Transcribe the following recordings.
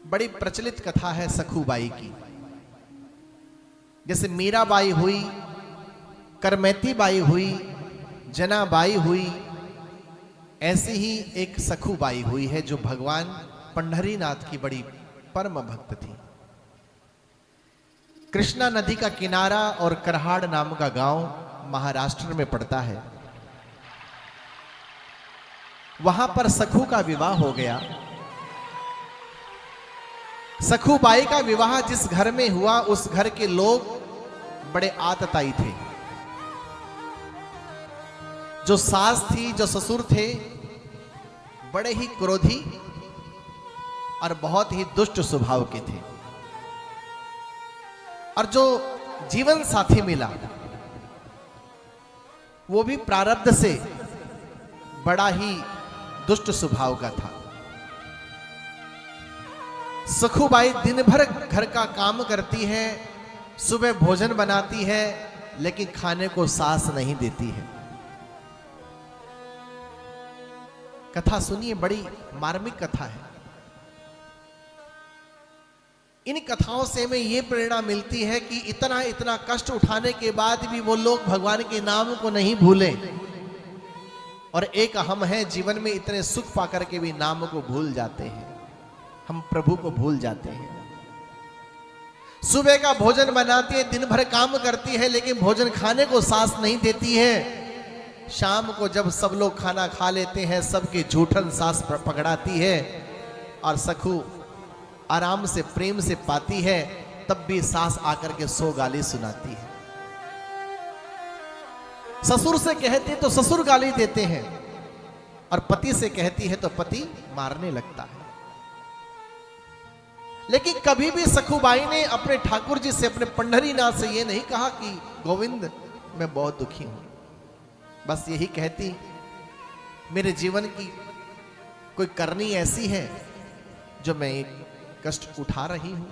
बड़ी प्रचलित कथा है सखूबाई की। जैसे मीराबाई हुई, करमैती बाई हुई, जनाबाई हुई, ऐसी ही एक सखूबाई हुई है जो भगवान पंढरीनाथ की बड़ी परम भक्त थी। कृष्णा नदी का किनारा और करहाड़ नाम का गांव महाराष्ट्र में पड़ता है। वहां पर सखू का विवाह हो गया। सखूबाई का विवाह जिस घर में हुआ उस घर के लोग बड़े आतताई थे। जो सास थी, जो ससुर थे, बड़े ही क्रोधी और बहुत ही दुष्ट स्वभाव के थे। और जो जीवन साथी मिला वो भी प्रारब्ध से बड़ा ही दुष्ट स्वभाव का था। सखूबाई दिन भर घर का काम करती है, सुबह भोजन बनाती है, लेकिन खाने को सास नहीं देती है। कथा सुनिए, बड़ी मार्मिक कथा है। इन कथाओं से हमें यह प्रेरणा मिलती है कि इतना इतना कष्ट उठाने के बाद भी वो लोग भगवान के नाम को नहीं भूले। और एक हम हैं, जीवन में इतने सुख पाकर के भी नाम को भूल जाते हैं, हम प्रभु को भूल जाते हैं। सुबह का भोजन बनाती है, दिन भर काम करती है, लेकिन भोजन खाने को सास नहीं देती है। शाम को जब सब लोग खाना खा लेते हैं, सबके झूठन सास पकड़ाती है और सखू आराम से प्रेम से पाती है, तब भी सास आकर के 100 गाली सुनाती है। ससुर से कहती है तो ससुर गाली देते हैं, और पति से कहती है तो पति मारने लगता है। लेकिन कभी भी सखूबाई ने अपने ठाकुर जी से, अपने पंढरीनाथ से यह नहीं कहा कि गोविंद मैं बहुत दुखी हूं। बस यही कहती, मेरे जीवन की कोई करनी ऐसी है जो मैं एक कष्ट उठा रही हूं।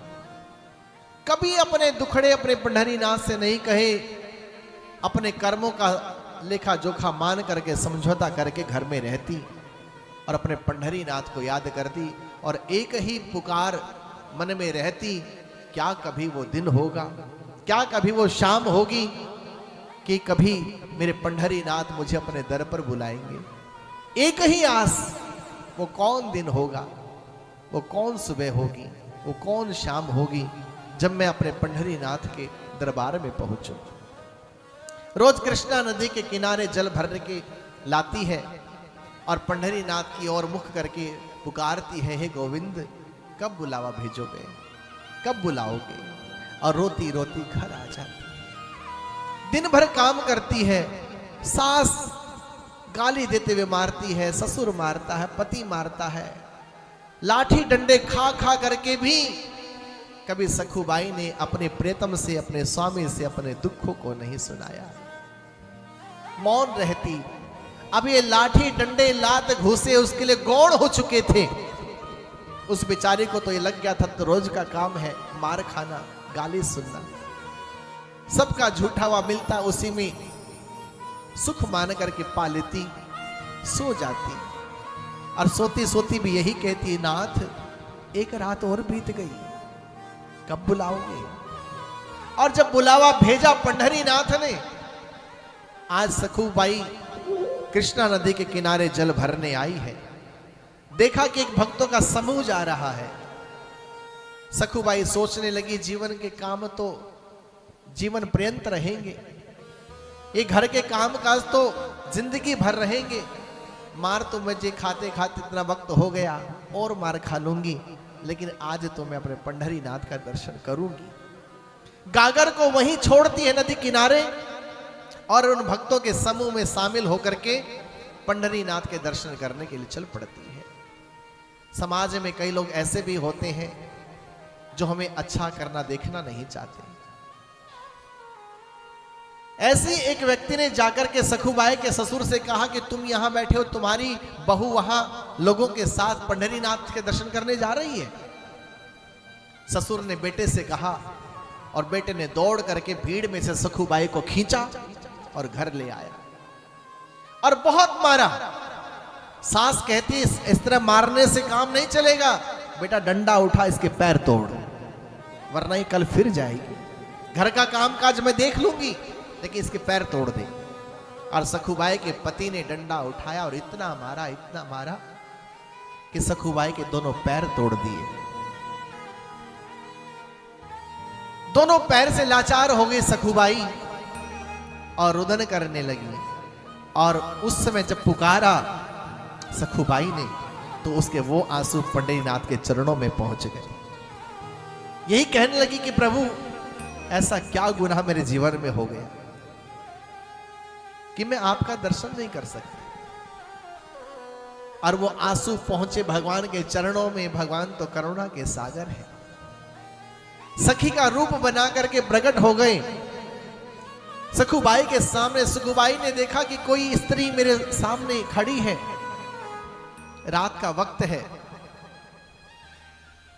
कभी अपने दुखड़े अपने पंढरीनाथ से नहीं कहे, अपने कर्मों का लेखा जोखा मान करके समझौता करके घर में रहती और अपने पंढरीनाथ को याद करती, और एक ही पुकार मन में रहती, क्या कभी वो दिन होगा, क्या कभी वो शाम होगी कि कभी मेरे पंढरीनाथ मुझे अपने दर पर बुलाएंगे। एक ही आस, वो कौन दिन होगा, वो कौन सुबह होगी, वो कौन शाम होगी जब मैं अपने पंढरीनाथ के दरबार में पहुंचूं। रोज कृष्णा नदी के किनारे जल भर के लाती है और पंढरीनाथ की ओर मुख करके पुकारती है, हे गोविंद कब बुलावा भेजोगे, कब बुलाओगे। और रोती रोती घर आ जाती। दिन भर काम करती है, सास गाली देते हुए मारती है, ससुर मारता है, पति मारता है, लाठी डंडे खा खा करके भी कभी सखूबाई ने अपने प्रेतम से, अपने स्वामी से अपने दुखों को नहीं सुनाया, मौन रहती। अब ये लाठी डंडे लात घूसे उसके लिए गौण हो चुके थे। उस बेचारी को तो ये लग गया था तो रोज का काम है मार खाना, गाली सुनना, सबका झूठा हुआ मिलता, उसी में सुख मान करके पा लेती, सो जाती। और सोती सोती भी यही कहती, नाथ एक रात और बीत गई, कब बुलाओगे। और जब बुलावा भेजा पंढरीनाथ ने, आज सखूबाई कृष्णा नदी के किनारे जल भरने आई है। देखा कि एक भक्तों का समूह जा रहा है। सखूबाई सोचने लगी, जीवन के काम तो जीवन पर्यंत रहेंगे, ये घर के काम काज तो जिंदगी भर रहेंगे। मार तो मुझे खाते खाते इतना वक्त हो गया, और मार खा लूंगी, लेकिन आज तो मैं अपने पंढरीनाथ का दर्शन करूंगी। गागर को वहीं छोड़ती है नदी किनारे और उन भक्तों के समूह में शामिल होकर के पंढरीनाथ के दर्शन करने के लिए चल पड़ती है। समाज में कई लोग ऐसे भी होते हैं जो हमें अच्छा करना देखना नहीं चाहते। ऐसी एक व्यक्ति ने जाकर के सखूबाई के ससुर से कहा कि तुम यहां बैठे हो, तुम्हारी बहू वहां लोगों के साथ पंढरीनाथ के दर्शन करने जा रही है। ससुर ने बेटे से कहा और बेटे ने दौड़ करके भीड़ में से सखूबाई को खींचा और घर ले आया और बहुत मारा। सास कहती इस तरह मारने से काम नहीं चलेगा, बेटा डंडा उठा, इसके पैर तोड़, वरना ये कल फिर जाएगी। घर का काम काज मैं देख लूंगी, लेकिन इसके पैर तोड़ दे। और सखुबाई के पति ने डंडा उठाया और इतना मारा कि सखुबाई के दोनों पैर तोड़ दिए। दोनों पैर से लाचार हो गई सखुबाई और रुदन करने लगी। और उस समय जब पुकारा सखुबाई ने, तो उसके वो आंसू पंढरीनाथ के चरणों में पहुंच गए। यही कहने लगी कि प्रभु ऐसा क्या गुनाह मेरे जीवन में हो गया कि मैं आपका दर्शन नहीं कर सकती। और वो आंसू पहुंचे भगवान के चरणों में। भगवान तो करुणा के सागर है। सखी का रूप बना करके प्रकट हो गए सखुबाई के सामने। सखुबाई ने देखा कि कोई स्त्री मेरे सामने खड़ी है, रात का वक्त है,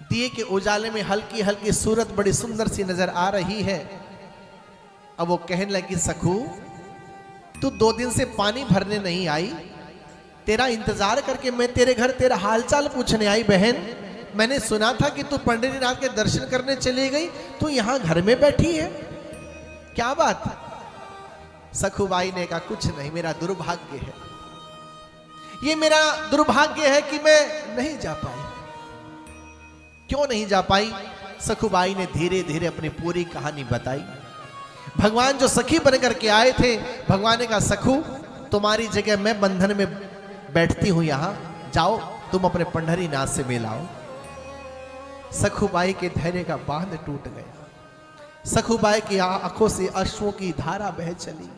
दिए के उजाले में हल्की हल्की सूरत बड़ी सुंदर सी नजर आ रही है। अब वो कहने लगी, सखू तू 2 दिन से पानी भरने नहीं आई, तेरा इंतजार करके मैं तेरे घर तेरा हालचाल पूछने आई। बहन, मैंने सुना था कि तू पंढरीनाथ के दर्शन करने चली गई, तू यहां घर में बैठी है, क्या बात? सखुबाई ने कहा, कुछ नहीं, मेरा दुर्भाग्य है, ये मेरा दुर्भाग्य है कि मैं नहीं जा पाई। क्यों नहीं जा पाई? सखुबाई ने धीरे धीरे अपनी पूरी कहानी बताई। भगवान जो सखी बन करके आए थे, भगवान ने कहा, सखू तुम्हारी जगह मैं बंधन में बैठती हूं, यहां जाओ, तुम अपने पंढरीनाथ से मिलाओ। सखुबाई के धैर्य का बांध टूट गया। सखुबाई की आंखों से अश्रुओं की धारा बह चली।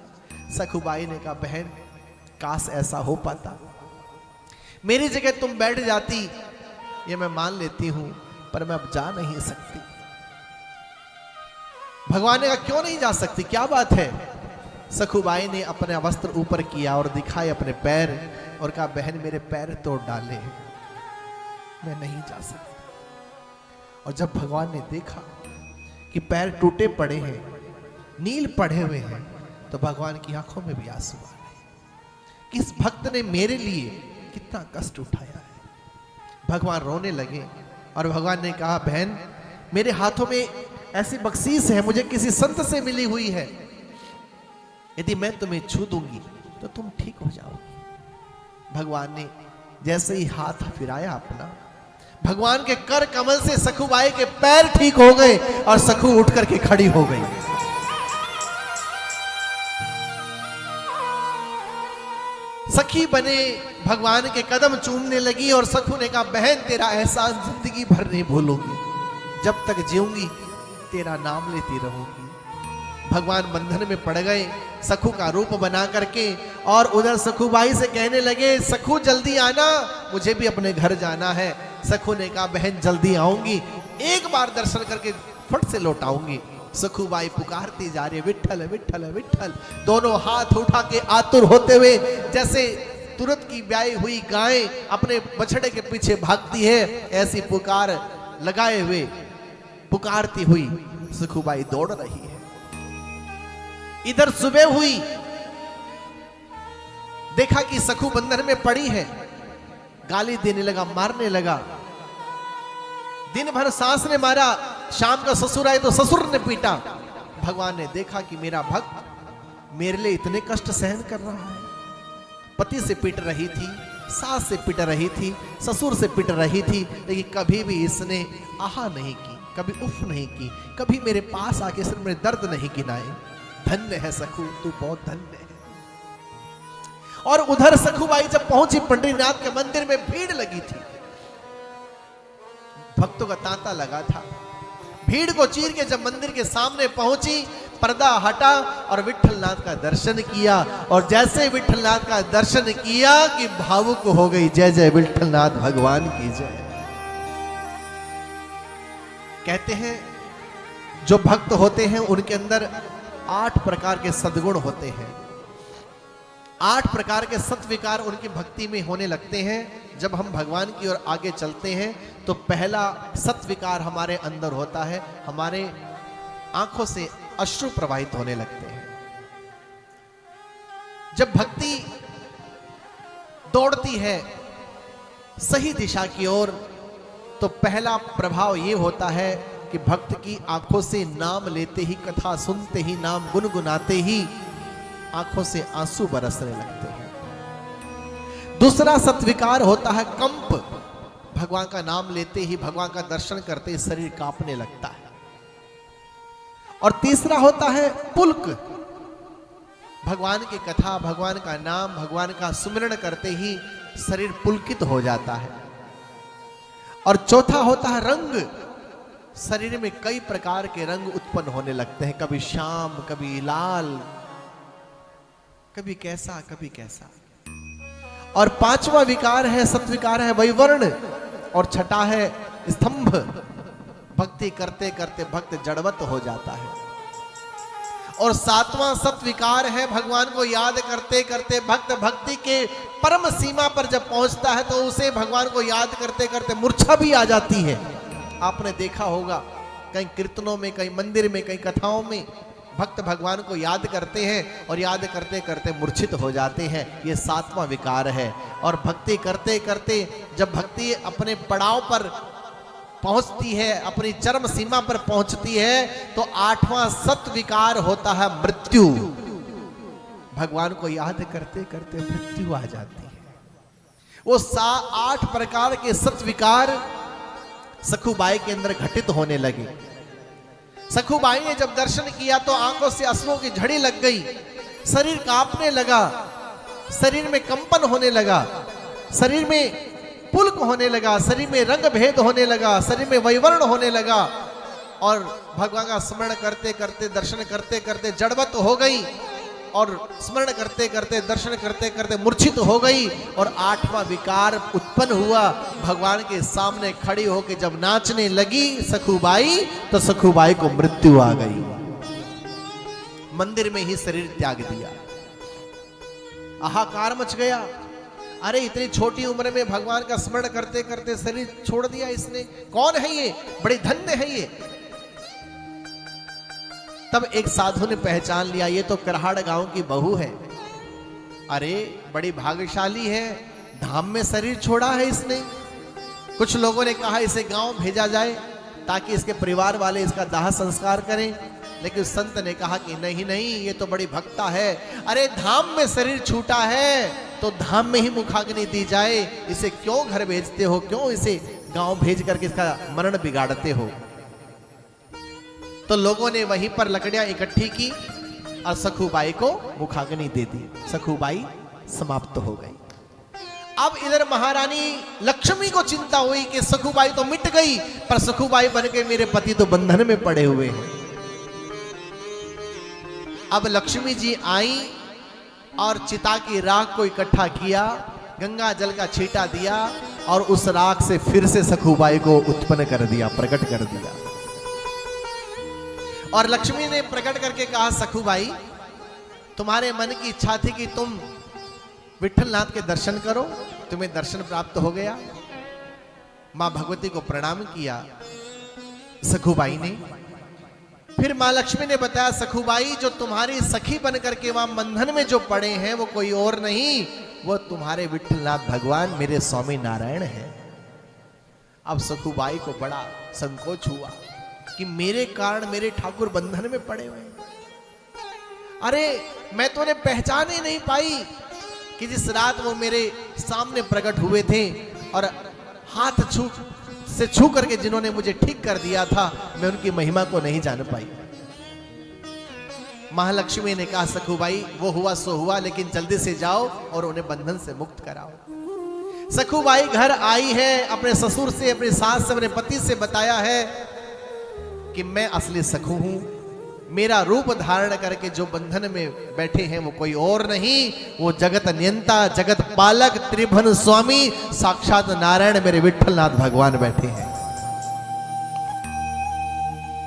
सखुबाई ने कहा, बहन काश ऐसा हो पाता, मेरी जगह तुम बैठ जाती, ये मैं मान लेती हूं, पर मैं अब जा नहीं सकती। भगवान ने कहा, क्यों नहीं जा सकती, क्या बात है? सखुबाई ने अपने वस्त्र ऊपर किया और दिखाए अपने पैर और कहा, बहन मेरे पैर तोड़ डाले, मैं नहीं जा सकती। और जब भगवान ने देखा कि पैर टूटे पड़े हैं, नील पड़े हुए हैं, तो भगवान की आंखों में भी आंसू आ गए। किस भक्त ने मेरे लिए कितना कष्ट उठाया है। भगवान रोने लगे और भगवान ने कहा, बहन मेरे हाथों में ऐसी बख्शीश है, मुझे किसी संत से मिली हुई है, यदि मैं तुम्हें छू दूंगी तो तुम ठीक हो जाओगी। भगवान ने जैसे ही हाथ फिराया अपना, भगवान के कर कमल से सखुबाई के पैर ठीक हो गए और सखु उठ करके खड़ी हो गई। सखी बने भगवान के कदम चूमने लगी और सखु ने कहा, बहन तेरा एहसान जिंदगी भर नहीं भूलूंगी, जब तक जीऊंगी तेरा नाम लेती रहूंगी। भगवान बंधन में पड़ गए सखु का रूप बना करके, और उधर सखुबाई से कहने लगे, सखु जल्दी आना, मुझे भी अपने घर जाना है। सखु ने कहा, बहन जल्दी आऊंगी, एक बार दर्शन करके फट से लौट आऊंगी। सखुबाई पुकारती जा रही है, विठ्ठल विठ्ठल विठ्ठल, दोनों हाथ उठा के आतुर होते हुए, जैसे तुरंत की ब्याई हुई गाय अपने बछड़े के पीछे भागती है, ऐसी पुकार लगाए हुए पुकारती हुई सखुबाई दौड़ रही है। इधर सुबह हुई, देखा कि सखु बंधन में पड़ी है, गाली देने लगा, मारने लगा। दिन भर सास ने मारा, शाम का ससुर आए तो ससुर ने पीटा। भगवान ने देखा कि मेरा भक्त मेरे लिए इतने कष्ट सहन कर रहा है। पति से पीट रही थी, सास से पीट रही थी, ससुर से पीट रही थी, लेकिन कभी भी इसने आहा नहीं की, कभी उफ नहीं की, कभी मेरे पास आके सिर्फ मेरे दर्द नहीं गिनाए। धन्य है सखु, तू बहुत धन्य है। और उधर सखुबाई जब पहुंची पंढरीनाथ के मंदिर में भीड़ लगी थी, भक्तों का तांता लगा था। भीड़ को चीर के जब मंदिर के सामने पहुंची, पर्दा हटा और विठ्ठलनाथ का दर्शन किया। और जैसे विठ्ठलनाथ का दर्शन किया कि भावुक हो गई, जय जय विठ्ठलनाथ भगवान की जय। कहते हैं जो भक्त होते हैं उनके अंदर 8 प्रकार के सद्गुण होते हैं, 8 प्रकार के सत्विकार उनकी भक्ति में होने लगते हैं। जब हम भगवान की ओर आगे चलते हैं तो पहला सत्विकार हमारे अंदर होता है, हमारे आंखों से अश्रु प्रवाहित होने लगते हैं। जब भक्ति दौड़ती है सही दिशा की ओर, तो पहला प्रभाव ये होता है कि भक्त की आंखों से नाम लेते ही, कथा सुनते ही, नाम गुनगुनाते ही आंखों से आंसू बरसने लगते हैं। दूसरा सत्विकार होता है कंप। भगवान का नाम लेते ही, भगवान का दर्शन करते ही शरीर कांपने लगता है। और तीसरा होता है पुलक। भगवान की कथा, भगवान का नाम, भगवान का सुमिरन करते ही शरीर पुलकित हो जाता है। और चौथा होता है रंग। शरीर में कई प्रकार के रंग उत्पन्न होने लगते हैं, कभी श्याम, कभी लाल, कभी कैसा, कभी कैसा। और पांचवा विकार है, सत्विकार है वैवर्ण। और छठा है स्तंभ। भक्ति करते करते भक्त जड़वत हो जाता है। और सातवां सत्विकार है, भगवान को याद करते करते भक्त भक्ति के परम सीमा पर जब पहुंचता है तो उसे भगवान को याद करते करते मूर्छा भी आ जाती है। आपने देखा होगा कई कीर्तनों में, कई मंदिर में, कई कथाओं में भक्त भगवान को याद करते हैं और याद करते करते मूर्छित हो जाते हैं। ये सातवां विकार है। और भक्ति करते करते जब भक्ति अपने पड़ाव पर पहुंचती है, अपनी चरम सीमा पर पहुंचती है, तो आठवां सत्विकार होता है मृत्यु। भगवान को याद करते करते मृत्यु आ जाती है। वो 8 प्रकार के सत्विकार सखुबाई के अंदर घटित होने लगे। सखुबाई ने जब दर्शन किया तो आंखों से अश्रुओं की झड़ी लग गई, शरीर कांपने लगा, शरीर में कंपन होने लगा, शरीर में पुलक होने लगा, शरीर में रंग भेद होने लगा, शरीर में वैवर्ण होने लगा। और भगवान का स्मरण करते करते, दर्शन करते करते जड़वत हो गई और स्मरण करते करते, दर्शन करते करते मूर्छित हो गई। और आठवां विकार उत्पन्न हुआ। भगवान के सामने खड़ी होकर जब नाचने लगी सखुबाई, तो सखुबाई को मृत्यु आ गई। मंदिर में ही शरीर त्याग दिया। हाहाकार मच गया। अरे इतनी छोटी उम्र में भगवान का स्मरण करते करते शरीर छोड़ दिया इसने, कौन है ये, बड़े धन्य है ये। तब एक साधु ने पहचान लिया, ये तो करहाड़ गांव की बहू है। अरे बड़ी भाग्यशाली है, धाम में शरीर छोड़ा है इसने। कुछ लोगों ने कहा इसे गांव भेजा जाए ताकि इसके परिवार वाले इसका दाह संस्कार करें, लेकिन उस संत ने कहा कि नहीं नहीं, ये तो बड़ी भक्ता है। अरे धाम में शरीर छूटा है तो धाम में ही मुखाग्नि दी जाए, इसे क्यों घर भेजते हो, क्यों इसे गांव भेज करके इसका मरण बिगाड़ते हो। तो लोगों ने वहीं पर लकड़ियां इकट्ठी की और सखुबाई को मुखाग्नि दे दी। सखुबाई समाप्त हो गई। अब इधर महारानी लक्ष्मी को चिंता हुई कि सखुबाई तो मिट गई, पर सखुबाई बन के मेरे पति तो बंधन में पड़े हुए हैं। अब लक्ष्मी जी आई और चिता की राख को इकट्ठा किया, गंगा जल का छींटा दिया और उस राख से फिर से सखुबाई को उत्पन्न कर दिया, प्रकट कर दिया। और लक्ष्मी ने प्रकट करके कहा, सखुबाई तुम्हारे मन की इच्छा थी कि तुम विठलनाथ के दर्शन करो, तुम्हें दर्शन प्राप्त हो गया। मां भगवती को प्रणाम किया सखुबाई ने। फिर मां लक्ष्मी ने बताया, सखुबाई जो तुम्हारी सखी बन करके वहां बंधन में जो पड़े हैं वो कोई और नहीं, वो तुम्हारे विठलनाथ भगवान मेरे स्वामी नारायण है। अब सखुबाई को बड़ा संकोच हुआ कि मेरे कारण मेरे ठाकुर बंधन में पड़े हुए हैं। अरे मैं तो उन्हें पहचान ही नहीं पाई कि जिस रात वो मेरे सामने प्रकट हुए थे और हाथ छू करके जिन्होंने मुझे ठीक कर दिया था, मैं उनकी महिमा को नहीं जान पाई। महालक्ष्मी ने कहा, सखुबाई वो हुआ सो हुआ, लेकिन जल्दी से जाओ और उन्हें बंधन से मुक्त कराओ। सखुबाई घर आई है, अपने ससुर से, अपनी सास से, अपने पति से बताया है कि मैं असली सखु हूं, मेरा रूप धारण करके जो बंधन में बैठे हैं वो कोई और नहीं, वो जगत नियंता, जगत पालक, त्रिभुवन स्वामी साक्षात नारायण मेरे विठलनाथ भगवान बैठे हैं।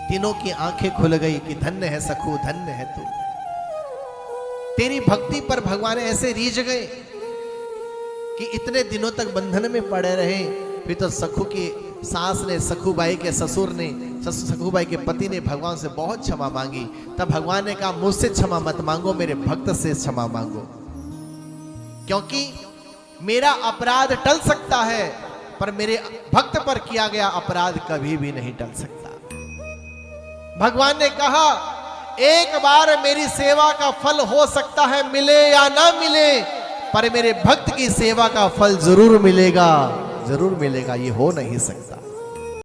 तीनों की आंखें खुल गई कि धन्य है सखु, धन्य है तू। तेरी भक्ति पर भगवान ऐसे रीझ गए कि इतने दिनों तक बंधन में पड़े रहे। फिर तो सखु की सास ने, सखुबाई के ससुर ने, सखुबाई के पति ने भगवान से बहुत क्षमा मांगी। तब भगवान ने कहा, मुझसे क्षमा मत मांगो, मेरे भक्त से क्षमा मांगो, क्योंकि मेरा अपराध टल सकता है पर मेरे भक्त पर किया गया अपराध कभी भी नहीं टल सकता। भगवान ने कहा एक बार मेरी सेवा का फल हो सकता है मिले या ना मिले, पर मेरे भक्त की सेवा का फल जरूर मिलेगा, जरूर मिलेगा, ये हो नहीं सकता।